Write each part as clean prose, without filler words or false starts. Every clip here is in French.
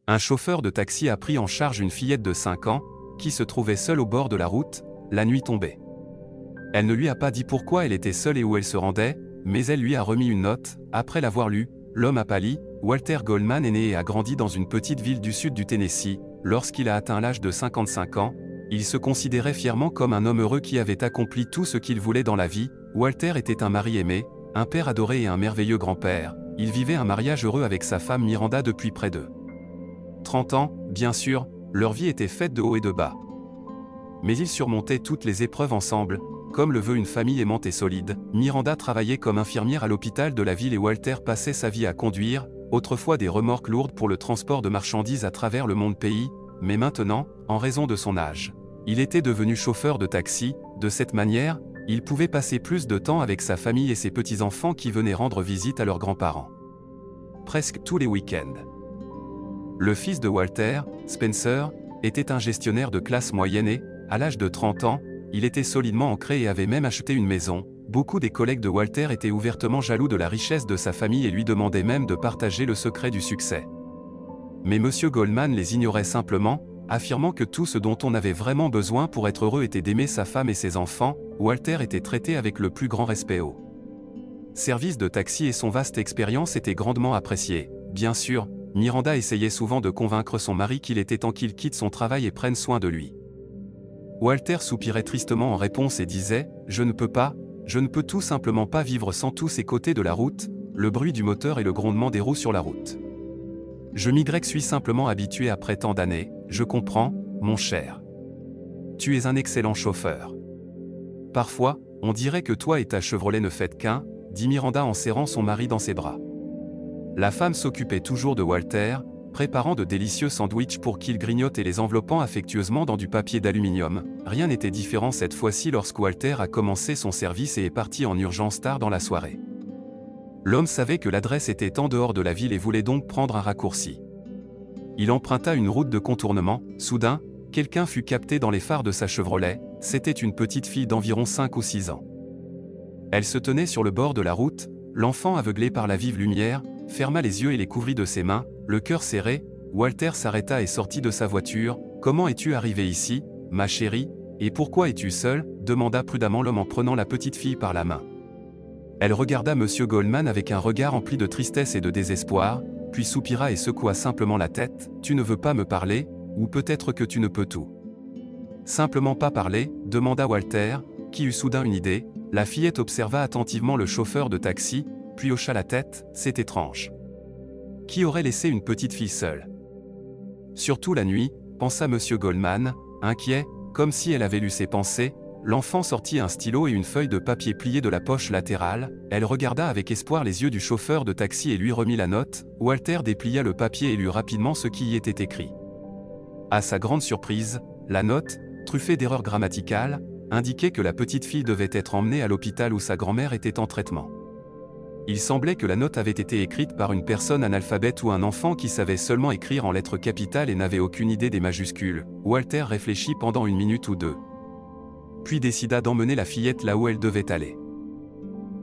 Un chauffeur de taxi a pris en charge une fillette de 5 ans, qui se trouvait seule au bord de la route, la nuit tombée. Elle ne lui a pas dit pourquoi elle était seule et où elle se rendait, mais elle lui a remis une note. Après l'avoir lue, l'homme a pâli. Walter Goldman est né et a grandi dans une petite ville du sud du Tennessee. Lorsqu'il a atteint l'âge de 55 ans, il se considérait fièrement comme un homme heureux qui avait accompli tout ce qu'il voulait dans la vie. Walter était un mari aimé, un père adoré et un merveilleux grand-père. Il vivait un mariage heureux avec sa femme Miranda depuis près de 30 ans, bien sûr, leur vie était faite de hauts et de bas. Mais ils surmontaient toutes les épreuves ensemble, comme le veut une famille aimante et solide. Miranda travaillait comme infirmière à l'hôpital de la ville et Walter passait sa vie à conduire, autrefois des remorques lourdes pour le transport de marchandises à travers le monde pays, mais maintenant, en raison de son âge, il était devenu chauffeur de taxi. De cette manière, il pouvait passer plus de temps avec sa famille et ses petits-enfants qui venaient rendre visite à leurs grands-parents. Presque tous les week-ends. Le fils de Walter, Spencer, était un gestionnaire de classe moyenne et, à l'âge de 30 ans, il était solidement ancré et avait même acheté une maison. Beaucoup des collègues de Walter étaient ouvertement jaloux de la richesse de sa famille et lui demandaient même de partager le secret du succès. Mais M. Goldman les ignorait simplement, affirmant que tout ce dont on avait vraiment besoin pour être heureux était d'aimer sa femme et ses enfants. Walter était traité avec le plus grand respect au service de taxi et son vaste expérience était grandement appréciée. Bien sûr, Miranda essayait souvent de convaincre son mari qu'il était temps qu'il quitte son travail et prenne soin de lui. Walter soupirait tristement en réponse et disait « Je ne peux tout simplement pas vivre sans tous ces côtés de la route, le bruit du moteur et le grondement des roues sur la route. Je suis simplement habitué après tant d'années, je comprends, mon cher. Tu es un excellent chauffeur. Parfois, on dirait que toi et ta Chevrolet ne faites qu'un, dit Miranda en serrant son mari dans ses bras. La femme s'occupait toujours de Walter, préparant de délicieux sandwichs pour qu'il grignote et les enveloppant affectueusement dans du papier d'aluminium. Rien n'était différent cette fois-ci lorsque Walter a commencé son service et est parti en urgence tard dans la soirée. L'homme savait que l'adresse était en dehors de la ville et voulait donc prendre un raccourci. Il emprunta une route de contournement. Soudain, quelqu'un fut capté dans les phares de sa Chevrolet. C'était une petite fille d'environ 5 ou 6 ans. Elle se tenait sur le bord de la route. L'enfant, aveuglé par la vive lumière, ferma les yeux et les couvrit de ses mains, le cœur serré. Walter s'arrêta et sortit de sa voiture. « Comment es-tu arrivé ici, ma chérie, et pourquoi es-tu seule » demanda prudemment l'homme en prenant la petite fille par la main. Elle regarda M. Goldman avec un regard empli de tristesse et de désespoir, puis soupira et secoua simplement la tête. « Tu ne veux pas me parler, ou peut-être que tu ne peux tout. » « Simplement pas parler ?» demanda Walter, qui eut soudain une idée. La fillette observa attentivement le chauffeur de taxi, puis hocha la tête. C'est étrange. Qui aurait laissé une petite fille seule? Surtout la nuit, pensa M. Goldman, inquiet, comme si elle avait lu ses pensées. L'enfant sortit un stylo et une feuille de papier pliée de la poche latérale. Elle regarda avec espoir les yeux du chauffeur de taxi et lui remit la note. Walter déplia le papier et lut rapidement ce qui y était écrit. À sa grande surprise, la note, truffée d'erreurs grammaticales, indiquait que la petite fille devait être emmenée à l'hôpital où sa grand-mère était en traitement. Il semblait que la note avait été écrite par une personne analphabète ou un enfant qui savait seulement écrire en lettres capitales et n'avait aucune idée des majuscules. Walter réfléchit pendant une minute ou deux, puis décida d'emmener la fillette là où elle devait aller.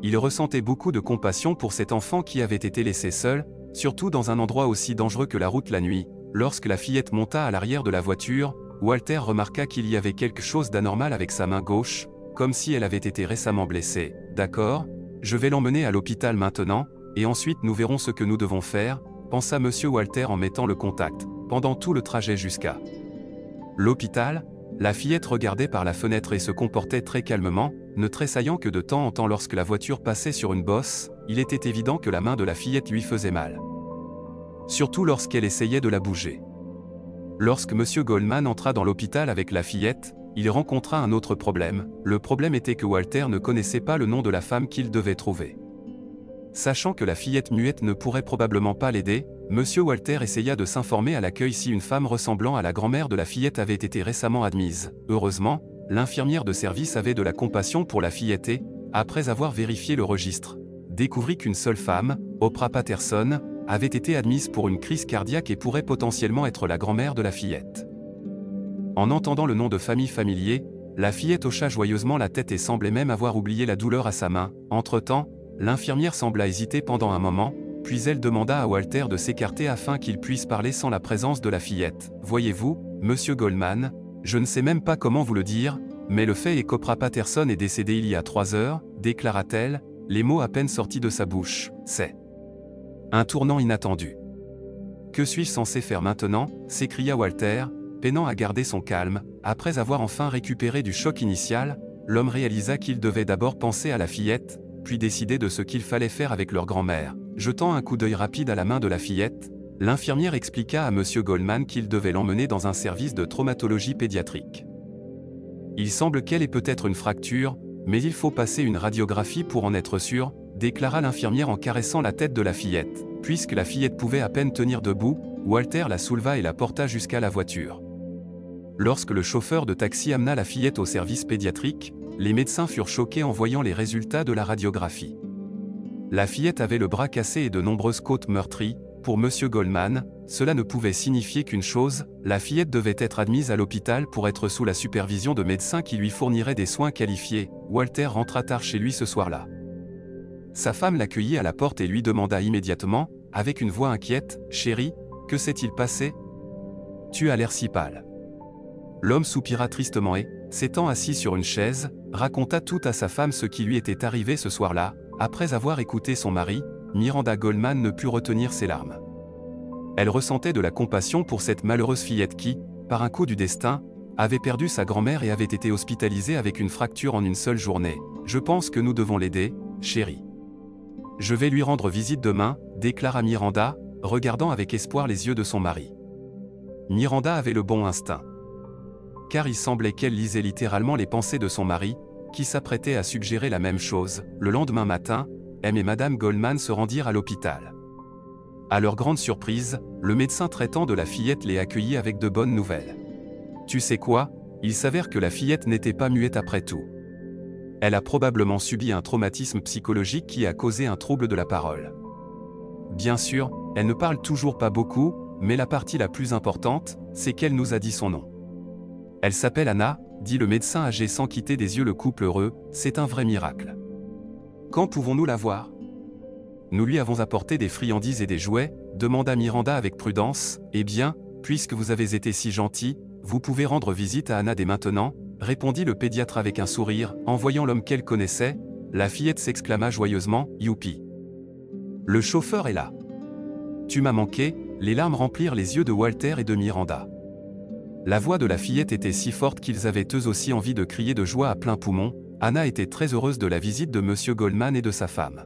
Il ressentait beaucoup de compassion pour cet enfant qui avait été laissé seul, surtout dans un endroit aussi dangereux que la route la nuit. Lorsque la fillette monta à l'arrière de la voiture, Walter remarqua qu'il y avait quelque chose d'anormal avec sa main gauche, comme si elle avait été récemment blessée. « D'accord, je vais l'emmener à l'hôpital maintenant, et ensuite nous verrons ce que nous devons faire, » pensa M. Walter en mettant le contact. Pendant tout le trajet jusqu'à l'hôpital, la fillette regardait par la fenêtre et se comportait très calmement, ne tressaillant que de temps en temps lorsque la voiture passait sur une bosse. Il était évident que la main de la fillette lui faisait mal. Surtout lorsqu'elle essayait de la bouger. Lorsque M. Goldman entra dans l'hôpital avec la fillette, il rencontra un autre problème. Le problème était que Walter ne connaissait pas le nom de la femme qu'il devait trouver. Sachant que la fillette muette ne pourrait probablement pas l'aider, M. Walter essaya de s'informer à l'accueil si une femme ressemblant à la grand-mère de la fillette avait été récemment admise. Heureusement, l'infirmière de service avait de la compassion pour la fillette et, après avoir vérifié le registre, découvrit qu'une seule femme, Oprah Patterson, avait été admise pour une crise cardiaque et pourrait potentiellement être la grand-mère de la fillette. En entendant le nom de famille familier, la fillette hocha joyeusement la tête et semblait même avoir oublié la douleur à sa main. Entre-temps, l'infirmière sembla hésiter pendant un moment, puis elle demanda à Walter de s'écarter afin qu'il puisse parler sans la présence de la fillette. « Voyez-vous, monsieur Goldman, je ne sais même pas comment vous le dire, mais le fait est qu'Oprah Patterson est décédée il y a 3 heures, déclara-t-elle, les mots à peine sortis de sa bouche. C'est un tournant inattendu. Que suis-je censé faire maintenant ? S'écria Walter, peinant à garder son calme. Après avoir enfin récupéré du choc initial, l'homme réalisa qu'il devait d'abord penser à la fillette, puis décider de ce qu'il fallait faire avec leur grand-mère. Jetant un coup d'œil rapide à la main de la fillette, l'infirmière expliqua à M. Goldman qu'il devait l'emmener dans un service de traumatologie pédiatrique. Il semble qu'elle ait peut-être une fracture, mais il faut passer une radiographie pour en être sûr, déclara l'infirmière en caressant la tête de la fillette. Puisque la fillette pouvait à peine tenir debout, Walter la souleva et la porta jusqu'à la voiture. Lorsque le chauffeur de taxi amena la fillette au service pédiatrique, les médecins furent choqués en voyant les résultats de la radiographie. La fillette avait le bras cassé et de nombreuses côtes meurtries. Pour M. Goldman, cela ne pouvait signifier qu'une chose, la fillette devait être admise à l'hôpital pour être sous la supervision de médecins qui lui fourniraient des soins qualifiés. Walter rentra tard chez lui ce soir-là. Sa femme l'accueillit à la porte et lui demanda immédiatement, avec une voix inquiète, « Chérie, que s'est-il passé ? Tu as l'air si pâle. » L'homme soupira tristement et, s'étant assis sur une chaise, raconta tout à sa femme ce qui lui était arrivé ce soir-là. Après avoir écouté son mari, Miranda Goldman ne put retenir ses larmes. Elle ressentait de la compassion pour cette malheureuse fillette qui, par un coup du destin, avait perdu sa grand-mère et avait été hospitalisée avec une fracture en une seule journée. « Je pense que nous devons l'aider, chérie. Je vais lui rendre visite demain, déclara Miranda, regardant avec espoir les yeux de son mari. Miranda avait le bon instinct. Car il semblait qu'elle lisait littéralement les pensées de son mari, qui s'apprêtait à suggérer la même chose. Le lendemain matin, M et Madame Goldman se rendirent à l'hôpital. À leur grande surprise, le médecin traitant de la fillette les accueillit avec de bonnes nouvelles. Tu sais quoi ? Il s'avère que la fillette n'était pas muette après tout. Elle a probablement subi un traumatisme psychologique qui a causé un trouble de la parole. Bien sûr, elle ne parle toujours pas beaucoup, mais la partie la plus importante, c'est qu'elle nous a dit son nom. Elle s'appelle Anna, dit le médecin âgé sans quitter des yeux le couple heureux, c'est un vrai miracle. Quand pouvons-nous la voir ? Nous lui avons apporté des friandises et des jouets, demanda Miranda avec prudence. Eh bien, puisque vous avez été si gentil, vous pouvez rendre visite à Anna dès maintenant, répondit le pédiatre avec un sourire. En voyant l'homme qu'elle connaissait, la fillette s'exclama joyeusement, youpi. Le chauffeur est là. Tu m'as manqué, les larmes remplirent les yeux de Walter et de Miranda. La voix de la fillette était si forte qu'ils avaient eux aussi envie de crier de joie à plein poumon. Anna était très heureuse de la visite de M. Goldman et de sa femme.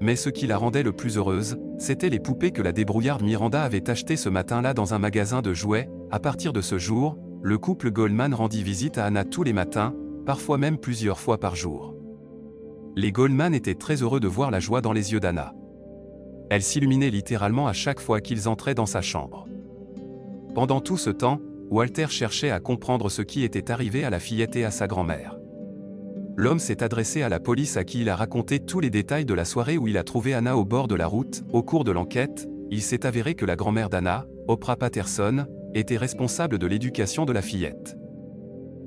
Mais ce qui la rendait le plus heureuse, c'étaient les poupées que la débrouillarde Miranda avait achetées ce matin-là dans un magasin de jouets. À partir de ce jour, le couple Goldman rendit visite à Anna tous les matins, parfois même plusieurs fois par jour. Les Goldman étaient très heureux de voir la joie dans les yeux d'Anna. Elle s'illuminait littéralement à chaque fois qu'ils entraient dans sa chambre. Pendant tout ce temps, Walter cherchait à comprendre ce qui était arrivé à la fillette et à sa grand-mère. L'homme s'est adressé à la police à qui il a raconté tous les détails de la soirée où il a trouvé Anna au bord de la route. Au cours de l'enquête, il s'est avéré que la grand-mère d'Anna, Oprah Patterson, était responsable de l'éducation de la fillette.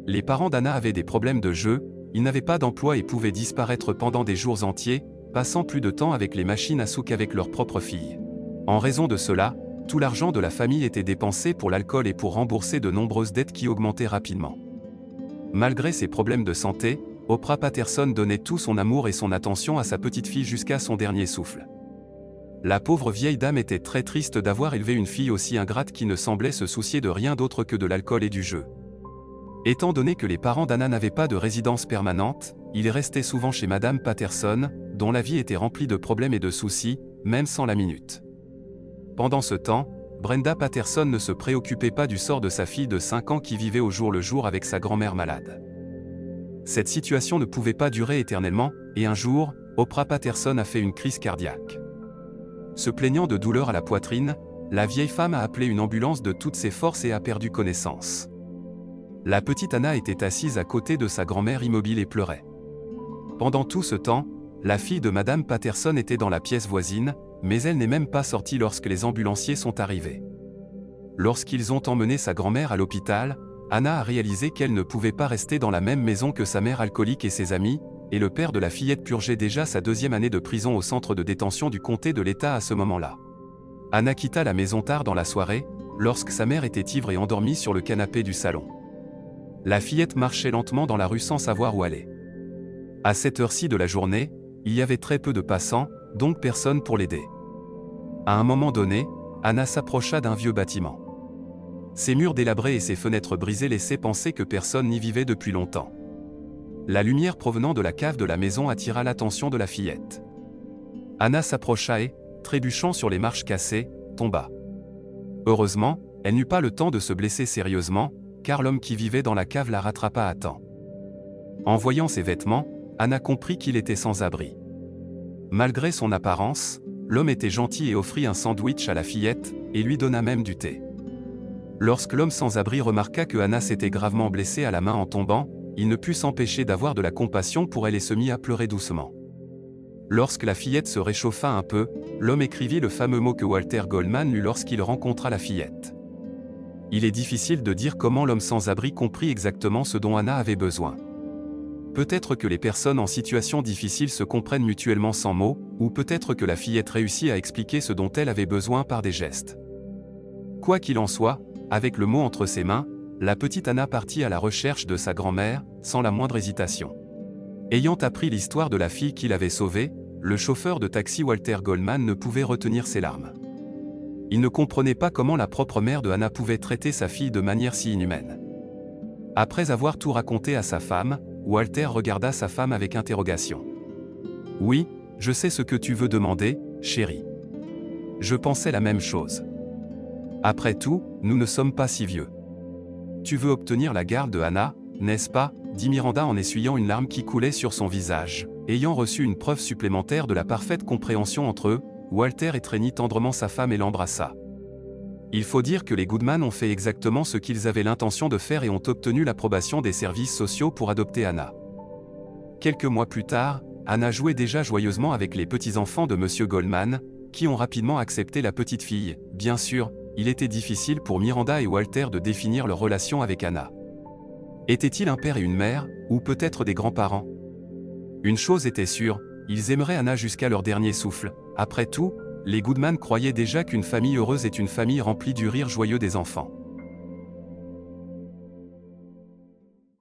Les parents d'Anna avaient des problèmes de jeu, ils n'avaient pas d'emploi et pouvaient disparaître pendant des jours entiers, passant plus de temps avec les machines à sous qu'avec leur propre fille. En raison de cela, tout l'argent de la famille était dépensé pour l'alcool et pour rembourser de nombreuses dettes qui augmentaient rapidement. Malgré ses problèmes de santé, Oprah Patterson donnait tout son amour et son attention à sa petite fille jusqu'à son dernier souffle. La pauvre vieille dame était très triste d'avoir élevé une fille aussi ingrate qui ne semblait se soucier de rien d'autre que de l'alcool et du jeu. Étant donné que les parents d'Anna n'avaient pas de résidence permanente, il restait souvent chez Madame Patterson, dont la vie était remplie de problèmes et de soucis, même sans la minute. Pendant ce temps, Brenda Patterson ne se préoccupait pas du sort de sa fille de 5 ans qui vivait au jour le jour avec sa grand-mère malade. Cette situation ne pouvait pas durer éternellement, et un jour, Oprah Patterson a fait une crise cardiaque. Se plaignant de douleurs à la poitrine, la vieille femme a appelé une ambulance de toutes ses forces et a perdu connaissance. La petite Anna était assise à côté de sa grand-mère immobile et pleurait. Pendant tout ce temps, la fille de Madame Patterson était dans la pièce voisine, mais elle n'est même pas sortie lorsque les ambulanciers sont arrivés. Lorsqu'ils ont emmené sa grand-mère à l'hôpital, Anna a réalisé qu'elle ne pouvait pas rester dans la même maison que sa mère alcoolique et ses amis, et le père de la fillette purgeait déjà sa 2e année de prison au centre de détention du comté de l'État à ce moment-là. Anna quitta la maison tard dans la soirée, lorsque sa mère était ivre et endormie sur le canapé du salon. La fillette marchait lentement dans la rue sans savoir où aller. À cette heure-ci de la journée, il y avait très peu de passants, donc personne pour l'aider. À un moment donné, Anna s'approcha d'un vieux bâtiment. Ses murs délabrés et ses fenêtres brisées laissaient penser que personne n'y vivait depuis longtemps. La lumière provenant de la cave de la maison attira l'attention de la fillette. Anna s'approcha et, trébuchant sur les marches cassées, tomba. Heureusement, elle n'eut pas le temps de se blesser sérieusement, car l'homme qui vivait dans la cave la rattrapa à temps. En voyant ses vêtements, Anna comprit qu'il était sans abri. Malgré son apparence, l'homme était gentil et offrit un sandwich à la fillette, et lui donna même du thé. Lorsque l'homme sans abri remarqua que Anna s'était gravement blessée à la main en tombant, il ne put s'empêcher d'avoir de la compassion pour elle et se mit à pleurer doucement. Lorsque la fillette se réchauffa un peu, l'homme écrivit le fameux mot que Walter Goldman lut lorsqu'il rencontra la fillette. Il est difficile de dire comment l'homme sans abri comprit exactement ce dont Anna avait besoin. Peut-être que les personnes en situation difficile se comprennent mutuellement sans mots, ou peut-être que la fillette réussit à expliquer ce dont elle avait besoin par des gestes. Quoi qu'il en soit, avec le mot entre ses mains, la petite Anna partit à la recherche de sa grand-mère, sans la moindre hésitation. Ayant appris l'histoire de la fille qu'il avait sauvée, le chauffeur de taxi Walter Goldman ne pouvait retenir ses larmes. Il ne comprenait pas comment la propre mère de Anna pouvait traiter sa fille de manière si inhumaine. Après avoir tout raconté à sa femme, Walter regarda sa femme avec interrogation. « Oui, je sais ce que tu veux demander, chérie. Je pensais la même chose. Après tout, nous ne sommes pas si vieux. Tu veux obtenir la garde de Anna, n'est-ce pas ?» dit Miranda en essuyant une larme qui coulait sur son visage. Ayant reçu une preuve supplémentaire de la parfaite compréhension entre eux, Walter étreignit tendrement sa femme et l'embrassa. Il faut dire que les Goodman ont fait exactement ce qu'ils avaient l'intention de faire et ont obtenu l'approbation des services sociaux pour adopter Anna. Quelques mois plus tard, Anna jouait déjà joyeusement avec les petits-enfants de M. Goldman, qui ont rapidement accepté la petite fille. Bien sûr, il était difficile pour Miranda et Walter de définir leur relation avec Anna. Était-il un père et une mère, ou peut-être des grands-parents? Une chose était sûre, ils aimeraient Anna jusqu'à leur dernier souffle. Après tout, les Goodman croyaient déjà qu'une famille heureuse est une famille remplie du rire joyeux des enfants.